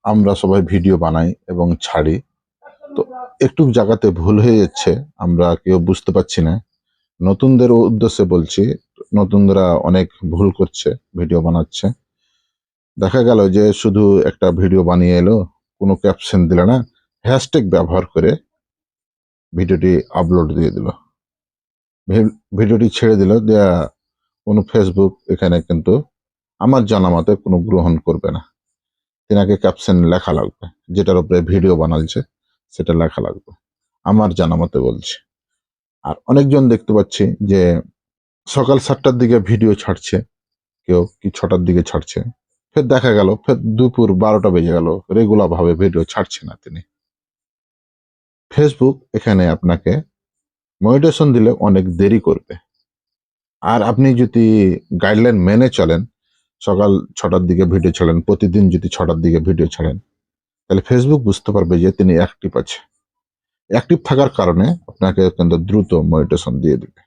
আমরা সবাই ভিডিও বানাই এবং ছাড়ি, তো একটু জায়গাতে ভুল হয়ে যাচ্ছে, আমরা কেউ বুঝতে পারছি না। নতুনদের উদ্দেশ্যে বলছি, নতুনরা অনেক ভুল করছে, ভিডিও বানাচ্ছে। দেখা গেল যে শুধু একটা ভিডিও বানিয়ে এলো, কোনো ক্যাপশন দিল না, হ্যাশট্যাগ ব্যবহার করে ভিডিওটি আপলোড দিয়ে দিল, ভিডিওটি ছেড়ে দিল, দেয়া কোনো ফেসবুক এখানে কিন্তু আমার জানা মতে কোনো গ্রহণ করবে না। তিনাকে ক্যাপশন লেখা লাগবে, যেটার উপরে ভিডিও বানাচ্ছে সেটা লেখা লাগবে, আমার জানা মতে বলছি। আর অনেকজন দেখতে পাচ্ছি যে সকাল 7টার দিকে ভিডিও ছাড়ছে, কেউ কি 6টার দিকে ছাড়ছে, ফের দেখা গেল ফের দুপুর 12টা বেজে গেল, রেগুলার ভাবে ভিডিও ছাড়ছে না তিনি। ফেসবুক এখানে আপনাকে মনিটেশন দিলে অনেক দেরি করবে। আর আপনি যদি গাইডলাইন মেনে চলেন, সকাল 6টার দিকে ভিডিও ছাড়েন, প্রতিদিন যদি 6টার দিকে ভিডিও ছাড়েন, তাহলে ফেসবুক বুঝতে পারবে যে তিনি অ্যাক্টিভ আছে। অ্যাক্টিভ থাকার কারণে আপনাকে কিন্তু দ্রুত মনিটেশন দিয়ে দিবে।